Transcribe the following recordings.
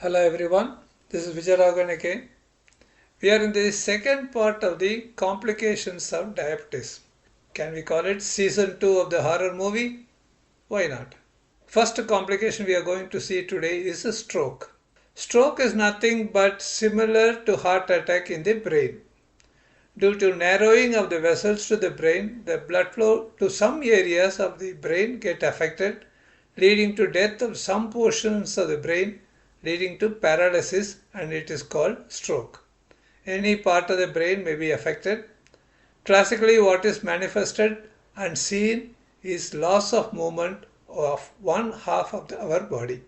Hello everyone, this is Vijayaragan again. We are in the second part of the complications of diabetes. Can we call it season 2 of the horror movie? Why not? First complication we are going to see today is a stroke. Stroke is nothing but similar to heart attack in the brain. Due to narrowing of the vessels to the brain, the blood flow to some areas of the brain get affected, leading to death of some portions of the brain, leading to paralysis, and it is called stroke. Any part of the brain may be affected. Classically, what is manifested and seen is loss of movement of one half of our body,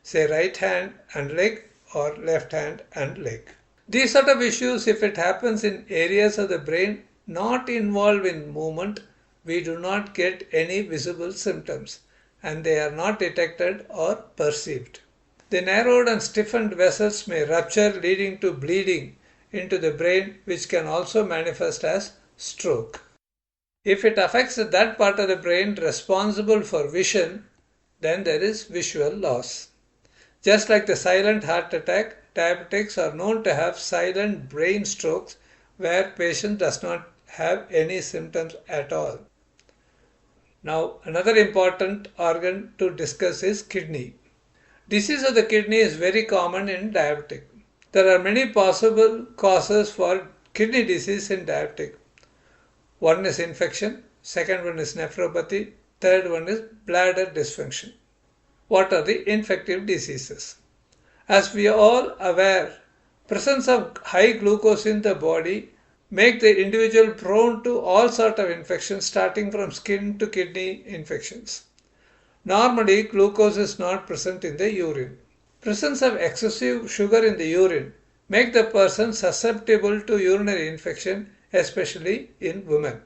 say right hand and leg or left hand and leg. These sort of issues, if it happens in areas of the brain not involved in movement, we do not get any visible symptoms and they are not detected or perceived. The narrowed and stiffened vessels may rupture, leading to bleeding into the brain, which can also manifest as stroke. If it affects that part of the brain responsible for vision, then there is visual loss. Just like the silent heart attack, diabetics are known to have silent brain strokes where patient does not have any symptoms at all. Now, another important organ to discuss is kidney. Disease of the kidney is very common in diabetic. There are many possible causes for kidney disease in diabetic. One is infection, second one is nephropathy, third one is bladder dysfunction. What are the infective diseases? As we are all aware, presence of high glucose in the body make the individual prone to all sorts of infections starting from skin to kidney infections. Normally, glucose is not present in the urine. Presence of excessive sugar in the urine make the person susceptible to urinary infection, especially in women.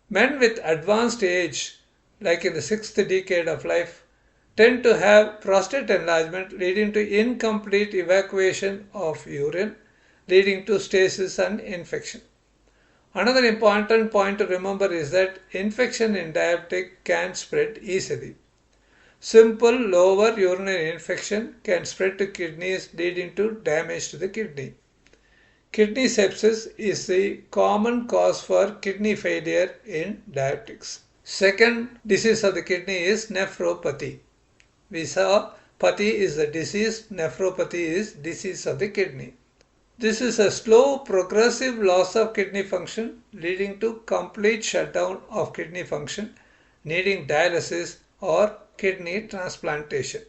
Men with advanced age, like in the 6th decade of life, tend to have prostate enlargement leading to incomplete evacuation of urine, leading to stasis and infection. Another important point to remember is that infection in diabetic can spread easily. Simple lower urinary infection can spread to kidneys, leading to damage to the kidney. Kidney sepsis is the common cause for kidney failure in diabetics. Second disease of the kidney is nephropathy. We saw pathy is the disease, nephropathy is disease of the kidney. This is a slow progressive loss of kidney function leading to complete shutdown of kidney function, needing dialysis or kidney transplantation.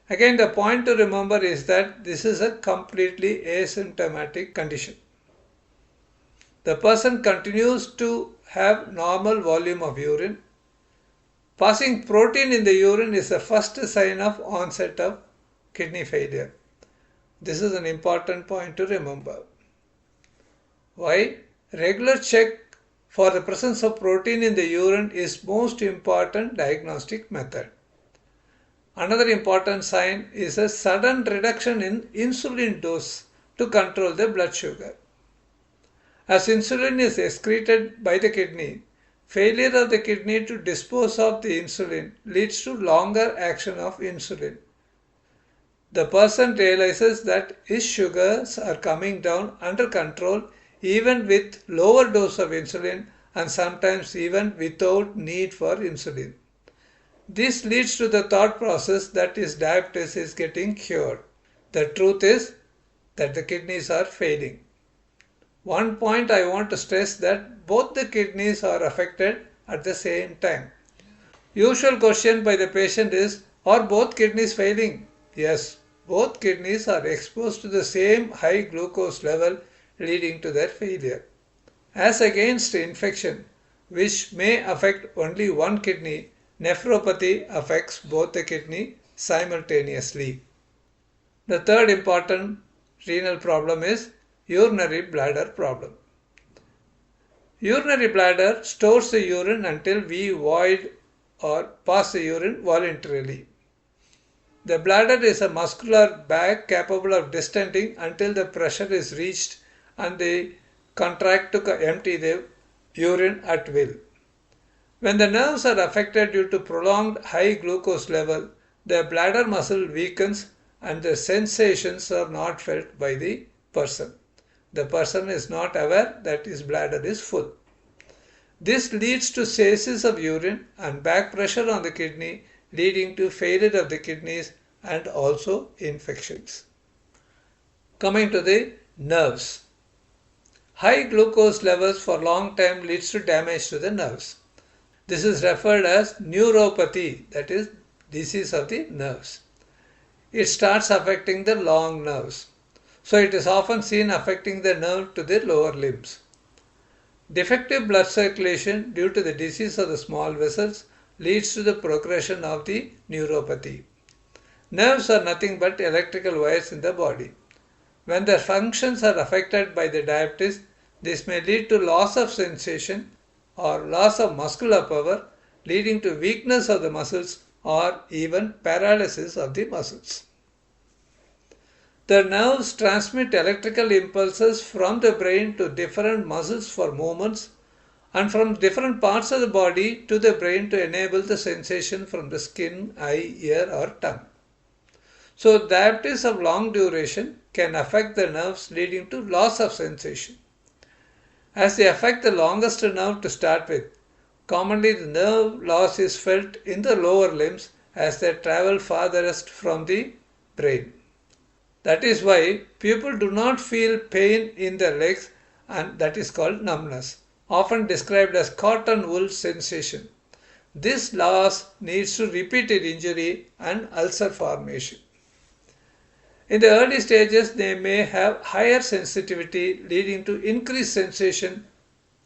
Again, the point to remember is that this is a completely asymptomatic condition. The person continues to have normal volume of urine. Passing protein in the urine is the first sign of onset of kidney failure. This is an important point to remember. Why? Regular check for the presence of protein in the urine is most important diagnostic method. Another important sign is a sudden reduction in insulin dose to control the blood sugar. As insulin is excreted by the kidney, failure of the kidney to dispose of the insulin leads to longer action of insulin. The person realizes that his sugars are coming down under control even with lower dose of insulin and sometimes even without need for insulin. This leads to the thought process that his diabetes is getting cured. The truth is that the kidneys are failing. One point I want to stress that both the kidneys are affected at the same time. Usual question by the patient is, are both kidneys failing? Yes, both kidneys are exposed to the same high glucose level leading to their failure. As against infection, which may affect only one kidney, nephropathy affects both the kidney simultaneously. The third important renal problem is urinary bladder problem. Urinary bladder stores the urine until we void or pass the urine voluntarily. The bladder is a muscular bag capable of distending until the pressure is reached and they contract to empty the urine at will. When the nerves are affected due to prolonged high glucose level, the bladder muscle weakens and the sensations are not felt by the person. The person is not aware that his bladder is full. This leads to stasis of urine and back pressure on the kidney, leading to failure of the kidneys and also infections. Coming to the nerves. High glucose levels for long time leads to damage to the nerves. This is referred as neuropathy, that is disease of the nerves. It starts affecting the long nerves. So it is often seen affecting the nerve to the lower limbs. Defective blood circulation due to the disease of the small vessels leads to the progression of the neuropathy. Nerves are nothing but electrical wires in the body. When their functions are affected by the diabetes, this may lead to loss of sensation or loss of muscular power, leading to weakness of the muscles or even paralysis of the muscles. The nerves transmit electrical impulses from the brain to different muscles for movements and from different parts of the body to the brain to enable the sensation from the skin, eye, ear or tongue. So diabetes of long duration can affect the nerves, leading to loss of sensation. As they affect the longest nerve to start with, commonly the nerve loss is felt in the lower limbs as they travel farthest from the brain. That is why people do not feel pain in their legs, and that is called numbness, often described as cotton wool sensation. This loss leads to repeated injury and ulcer formation. In the early stages, they may have higher sensitivity, leading to increased sensation,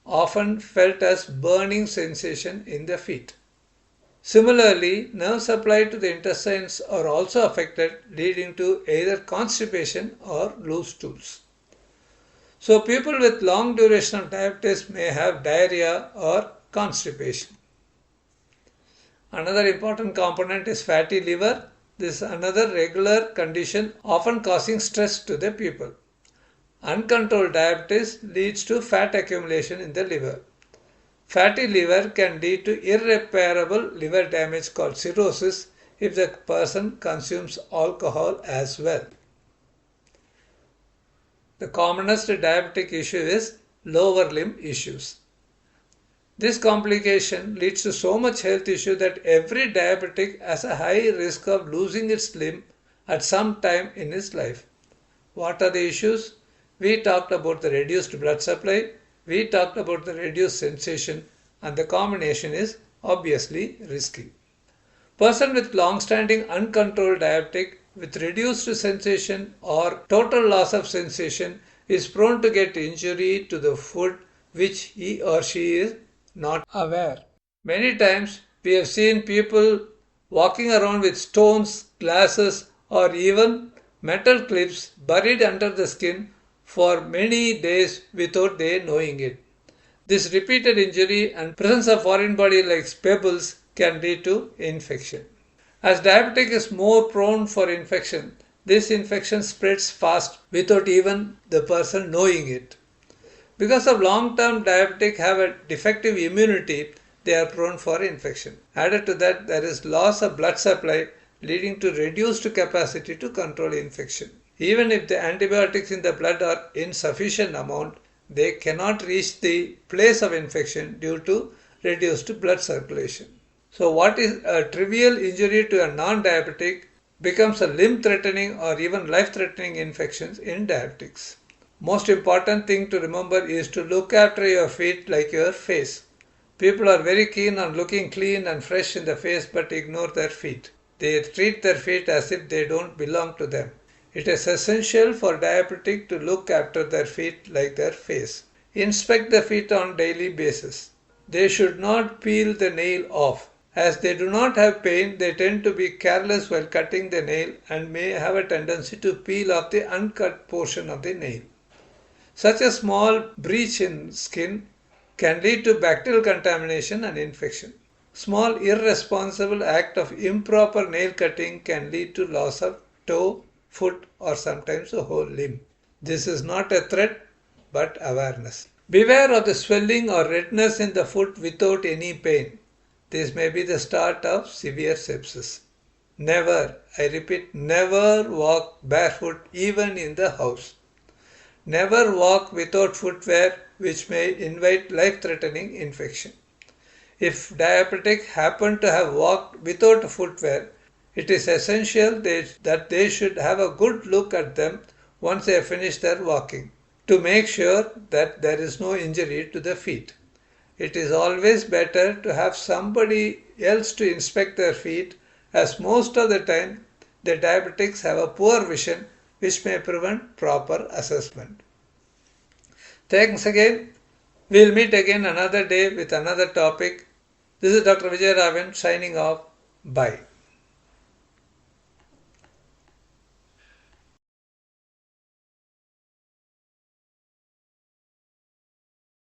often felt as burning sensation in the feet. Similarly, nerve supply to the intestines are also affected, leading to either constipation or loose stools. So people with long duration of diabetes may have diarrhea or constipation. Another important component is fatty liver. This is another regular condition often causing stress to the people. Uncontrolled diabetes leads to fat accumulation in the liver. Fatty liver can lead to irreparable liver damage called cirrhosis if the person consumes alcohol as well. The commonest diabetic issue is lower limb issues. This complication leads to so much health issue that every diabetic has a high risk of losing its limb at some time in his life. What are the issues? We talked about the reduced blood supply, we talked about the reduced sensation, and the combination is obviously risky. Person with long-standing uncontrolled diabetic with reduced sensation or total loss of sensation is prone to get injury to the foot which he or she is not aware. Many times we have seen people walking around with stones, glasses or even metal clips buried under the skin for many days without they knowing it. This repeated injury and presence of foreign body like pebbles can lead to infection. As diabetic is more prone for infection, this infection spreads fast without even the person knowing it. Because of long-term diabetic have a defective immunity, they are prone for infection. Added to that, there is loss of blood supply leading to reduced capacity to control infection. Even if the antibiotics in the blood are in sufficient amount, they cannot reach the place of infection due to reduced blood circulation. So what is a trivial injury to a non-diabetic becomes a limb-threatening or even life-threatening infections in diabetics. Most important thing to remember is to look after your feet like your face. People are very keen on looking clean and fresh in the face but ignore their feet. They treat their feet as if they don't belong to them. It is essential for diabetic to look after their feet like their face. Inspect the feet on daily basis. They should not peel the nail off. As they do not have pain, they tend to be careless while cutting the nail and may have a tendency to peel off the uncut portion of the nail. Such a small breach in skin can lead to bacterial contamination and infection. Small irresponsible act of improper nail cutting can lead to loss of toe, foot or sometimes a whole limb. This is not a threat but awareness. Beware of the swelling or redness in the foot without any pain. This may be the start of severe sepsis. Never, I repeat, never walk barefoot even in the house. Never walk without footwear which may invite life-threatening infection. If diabetic happen to have walked without footwear, it is essential that they should have a good look at them once they finish their walking to make sure that there is no injury to the feet. It is always better to have somebody else to inspect their feet, as most of the time the diabetics have a poor vision which may prevent proper assessment. Thanks again. We'll meet again another day with another topic. This is Dr. Vijay Ravan signing off. Bye.